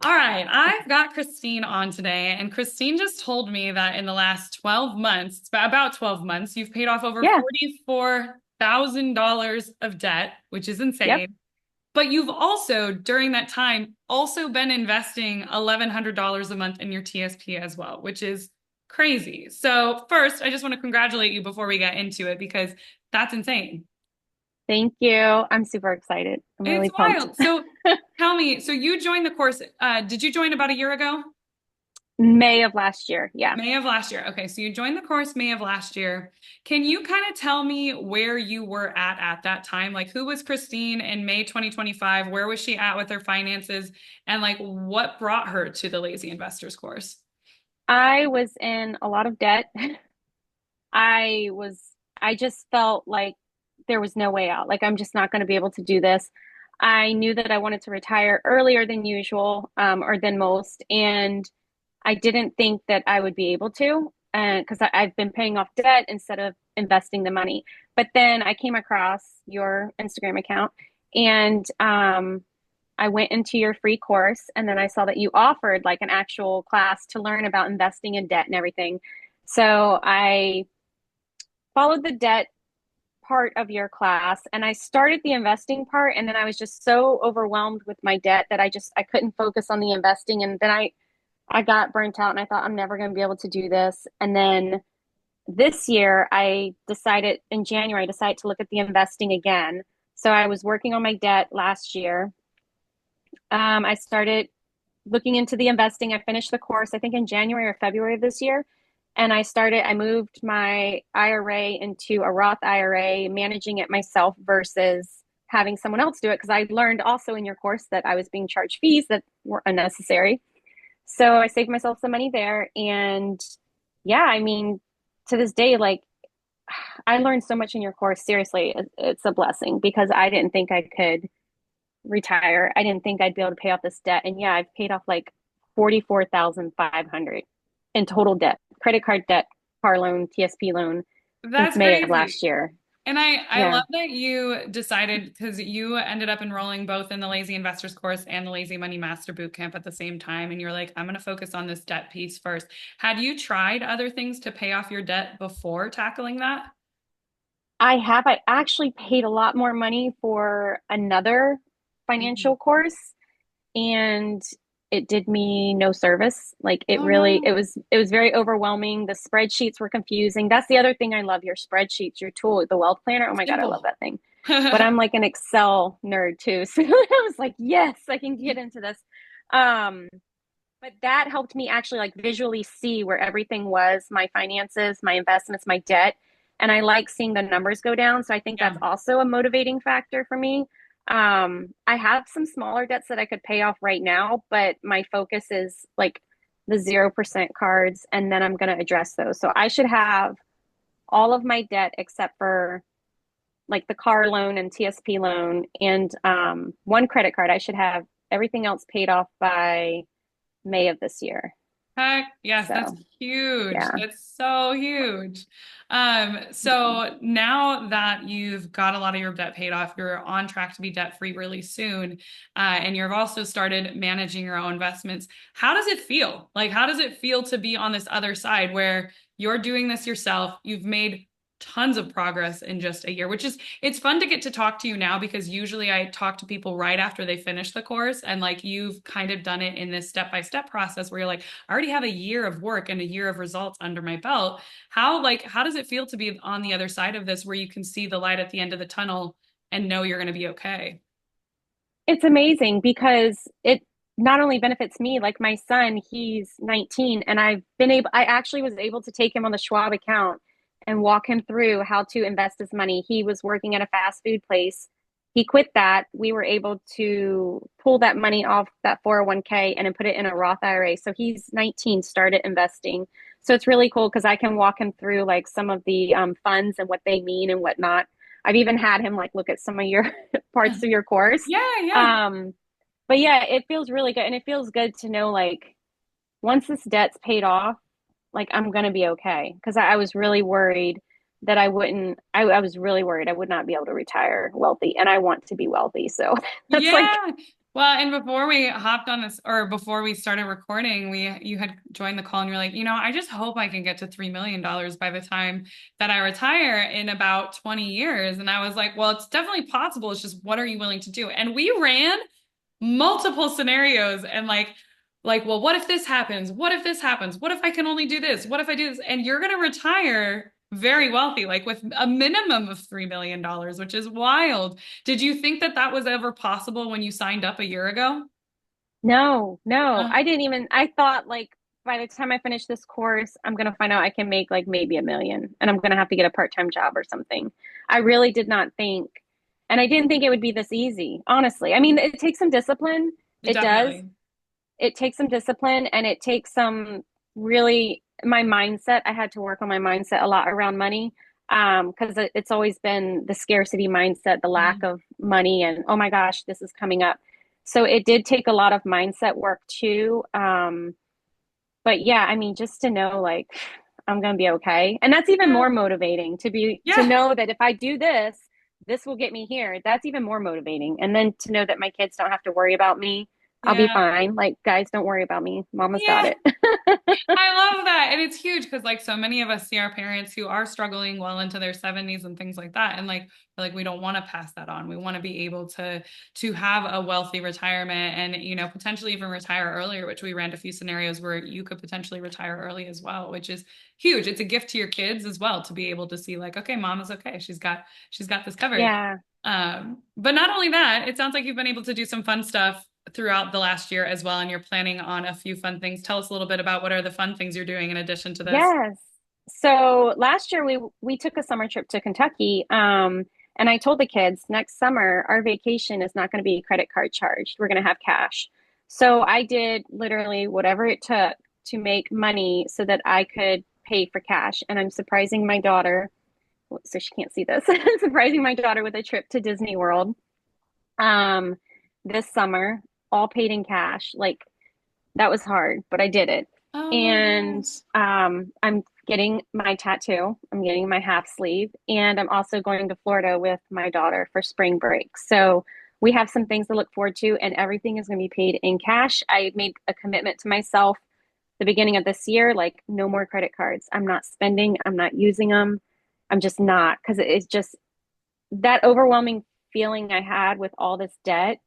All right, I've got Christine on today, and Christine just told me that in the last 12 months, it's about 12 months, you've paid off over Yeah. $44,000 of debt, which is Yep. insane. But you've also, during that time, also been investing $1,100 a month in your TSP as well, which is crazy. So first, I just want to congratulate you before we get into it because that's insane. Thank you. I'm super excited. I'm It's really pumped. wild. So tell me, so you joined the course, did you join about a year ago? May of last year. Yeah. May of last year. Okay, so you joined the course May of last year. Can you kind of tell me where you were at that time? Like, who was Christine in May 2025? Where was she at with her finances? And like, what brought her to the Lazy Investors course? I was in a lot of debt. I was, I just felt like there was no way out. Like, I'm just not going to be able to do this. I knew that I wanted to retire earlier than usual, or than most. And I didn't think that I would be able to, because I've been paying off debt instead of investing the money. But then I came across your Instagram account and I went into your free course and then I saw that you offered like an actual class to learn about investing in debt and everything. So I followed the debt part of your class and I started the investing part and then I was just so overwhelmed with my debt that I couldn't focus on the investing and then I got burnt out and I thought I'm never going to be able to do this. And then this year I decided in January I decided to look at the investing again. So I was working on my debt last year. I started looking into the investing. I finished the course, I think in January or February of this year. And I moved my IRA into a Roth IRA, managing it myself versus having someone else do it. Because I learned also in your course that I was being charged fees that were unnecessary. So I saved myself some money there. And yeah, I mean, to this day, like I learned so much in your course. Seriously, it's a blessing because I didn't think I could retire. I didn't think I'd be able to pay off this debt. And yeah, I've paid off like 44,500 in total debt, credit card debt, car loan, TSP loan since That's May of crazy. last year. And I Yeah. love that you decided because you ended up enrolling both in the Lazy Investors course and the Lazy Money Master Bootcamp at the same time. And you're like, I'm going to focus on this debt piece first. Had you tried other things to pay off your debt before tackling that? I actually paid a lot more money for another Mhm. financial course and it did me no service. Like Oh no. it was very overwhelming. The spreadsheets were confusing. That's the other thing I love, your spreadsheets, your tool, the wealth planner. Oh my God, I love Simple. that thing. But I'm like an Excel nerd too. So I was like, yes, I can get into this. Um, but that helped me actually like visually see where everything was, my finances, my investments, my debt. And I like seeing the numbers go down. So I think Yeah. that's also a motivating factor for me. I have some smaller debts that I could pay off right now, but my focus is like the 0% cards, and then I'm going to address those. So I should have all of my debt except for like the car loan and TSP loan and one credit card. I should have everything else paid off by May of this year. Heck, yes, that's So, huge. yeah. That's so huge. So now that you've got a lot of your debt paid off, you're on track to be debt free really soon, and you've also started managing your own investments. How does it feel? Like, how does it feel to be on this other side where you're doing this yourself? You've made tons of progress in just a year, which is it's fun to get to talk to you now because usually I talk to people right after they finish the course and like you've kind of done it in this step-by-step process where you're like I already have a year of work and a year of results under my belt. How does it feel to be on the other side of this where you can see the light at the end of the tunnel and know you're going to be okay? It's amazing because it not only benefits me, like my son, he's 19, and I actually was able to take him on the Schwab account and walk him through how to invest his money. He was working at a fast food place. He quit that. We were able to pull that money off that 401k and then put it in a Roth IRA. So he's 19, started investing. So it's really cool because I can walk him through like some of the funds and what they mean and whatnot. I've even had him like look at some of your parts of your course. Yeah, yeah. um, but yeah, it feels really good. And it feels good to know like once this debt's paid off, like I'm gonna be okay. Because I was really worried that I was really worried I would not be able to retire wealthy. And I want to be wealthy. So that's like Yeah. Well, and before we hopped on this, or before we started recording, you had joined the call and you're like, I just hope I can get to $3 million by the time that I retire in about 20 years. And I was like, well, it's definitely possible. It's just what are you willing to do? And we ran multiple scenarios and well, what if this happens? What if this happens? What if I can only do this? What if I do this? And you're gonna retire very wealthy, like with a minimum of $3 million, which is wild. Did you think that that was ever possible when you signed up a year ago? No, no, Uh, I didn't even, I thought like by the time I finish this course, I'm going to find out I can make like maybe 1 million and I'm going to have to get a part-time job or something. I really did not think, and I didn't think it would be this easy, honestly. I mean, it takes some discipline. It does. Definitely. It takes some discipline and it takes some really, my mindset. I had to work on my mindset a lot around money. Because it's always been the scarcity mindset, the lack Mhm. of money, and oh my gosh, this is coming up. So it did take a lot of mindset work too. But yeah, I mean, just to know like I'm gonna be okay. And that's even Yeah. more motivating to Yeah. know that if I do this, this will get me here. That's even more motivating. And then to know that my kids don't have to worry about me. I'll be Yeah. fine. Like, guys, don't worry about me. Mama's got Yeah. it. I love that. And it's huge because like so many of us see our parents who are struggling well into their 70s and things like that. And like we don't want to pass that on. We want to be able to have a wealthy retirement and potentially even retire earlier, which we ran a few scenarios where you could potentially retire early as well, which is huge. It's a gift to your kids as well to be able to see like, okay, mom is okay. She's got this covered. Yeah. But not only that, it sounds like you've been able to do some fun stuff throughout the last year as well, and you're planning on a few fun things. Tell us a little bit about what are the fun things you're doing in addition to this. Yes. So last year we took a summer trip to Kentucky. And I told the kids next summer our vacation is not going to be credit card charged. We're going to have cash. So I did literally whatever it took to make money so that I could pay for cash. And I'm surprising my daughter, so she can't see this, surprising my daughter with a trip to Disney World um this summer, all paid in cash. Like that was hard, but I did it. Oh my And gosh. I'm getting my tattoo. I'm getting my half sleeve, and I'm also going to Florida with my daughter for spring break. So we have some things to look forward to, and everything is going to be paid in cash. I made a commitment to myself the beginning of this year, like no more credit cards. I'm not spending. I'm not using them. I'm just not because it's just that overwhelming feeling I had with all this debt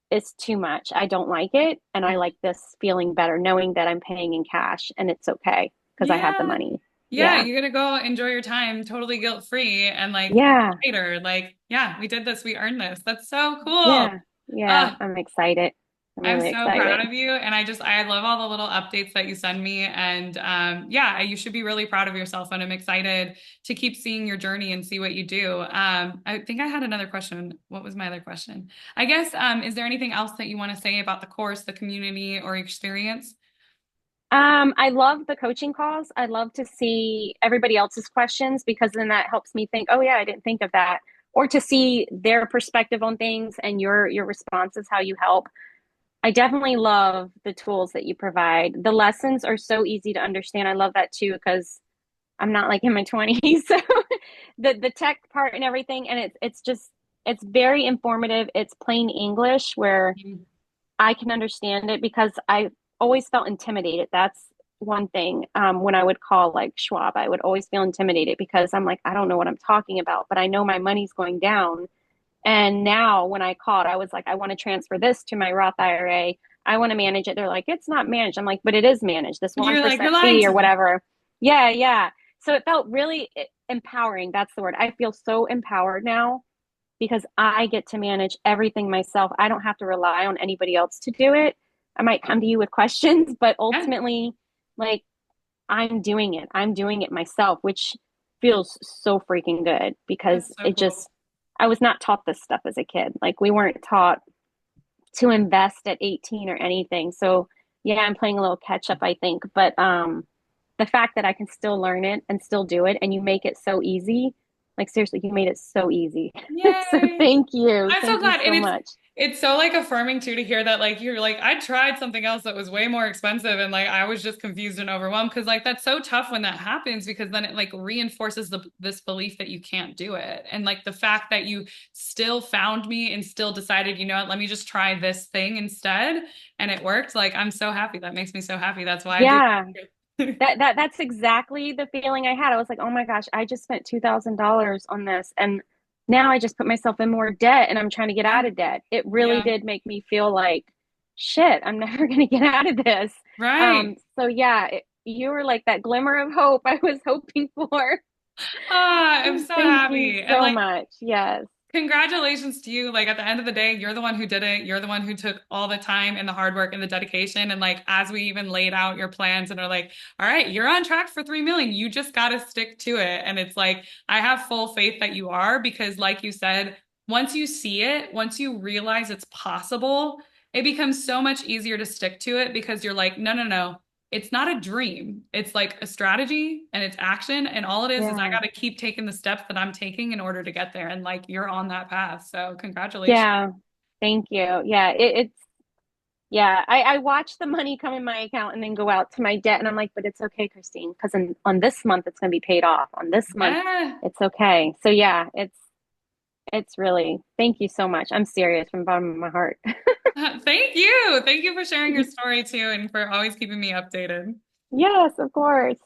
is too much. I don't like it. And I like this feeling better, knowing that I'm paying in cash and it's okay because I have the Yeah. money. Yeah, Yeah. you're gonna go enjoy your time totally guilt-free and like Yeah. later, like, yeah, we did this, we earned this. That's so cool. Yeah. Yeah. Uh, I'm excited. I'm I'm really so excited. proud of you. And I love all the little updates that you send me. And yeah, you should be really proud of yourself. And I'm excited to keep seeing your journey and see what you do. I think I had another question. What was my other question? I guess, is there anything else that you want to say about the course, the community, or experience? I love the coaching calls. I love to see everybody else's questions because then that helps me think, oh yeah, I didn't think of that. Or to see their perspective on things and your responses, how you help. I definitely love the tools that you provide. The lessons are so easy to understand. I love that too because I'm not like in my 20s. So the tech part and everything and it's just it's very informative. It's plain English where Mhm. I can understand it because I always felt intimidated. That's one thing. When I would call like Schwab, I would always feel intimidated because I'm like, I don't know what I'm talking about, but I know my money's going down. And now when I called, I was like, I want to transfer this to my Roth IRA. I want to manage it. They're like, it's not managed. I'm like, but it is managed. This You're like, you're 1% lying fee or to me. whatever. Yeah, yeah. So it felt really empowering. That's the word. I feel so empowered now because I get to manage everything myself. I don't have to rely on anybody else to do it. I might come to you with questions, but Yeah, ultimately, like I'm doing it. I'm doing it myself, which feels so freaking good because that's so it cool. just, I was not taught this stuff as a kid. Like we weren't taught to invest at 18 or anything. So yeah, I'm playing a little catch up, I think. But the fact that I can still learn it and still do it and you make it so easy, like seriously, you made it so easy. So Yay. thank you. I'm so Thank you glad. And so much. It's so like affirming too to hear that like you're like I tried something else that was way more expensive and like I was just confused and overwhelmed because like that's so tough when that happens because then it like reinforces this belief that you can't do it. And like the fact that you still found me and still decided, you know what, let me just try this thing instead and it worked. Like I'm so happy. That makes me so happy. That's why I do. Yeah, that's exactly the feeling I had. I was like, oh my gosh, I just spent $2,000 on this, and now I just put myself in more debt, and I'm trying to get Yeah. out of debt. It really Yeah. did make me feel like, shit, I'm never going to get out of this. Right. So yeah, you were like that glimmer of hope I was hoping for. Ah, I'm so Thank you happy. And so like much. Yes. congratulations to you. Like at the end of the day, you're the one who did it. You're the one who took all the time and the hard work and the dedication. And like as we even laid out your plans and are like, all right, you're on track for 3 million. You just got to stick to it. And it's like, I have full faith that you are because like you said, once you see it, once you realize it's possible, it becomes so much easier to stick to it because you're like, no, no, no. It's not a dream. It's like a strategy and it's action. And all it is I Yeah. got to keep taking the steps that I'm taking in order to get there. And like you're on that path. So congratulations. Yeah. Thank you. Yeah. It's, yeah. I watch the money come in my account and then go out to my debt. And I'm like, but it's okay, Christine, because on this month, it's going to be paid off. On this month, Yeah. it's okay. So yeah, it's really, thank you so much. I'm serious from the bottom of my heart. Thank you. Thank you for sharing your story too and for always keeping me updated. Yes, of course.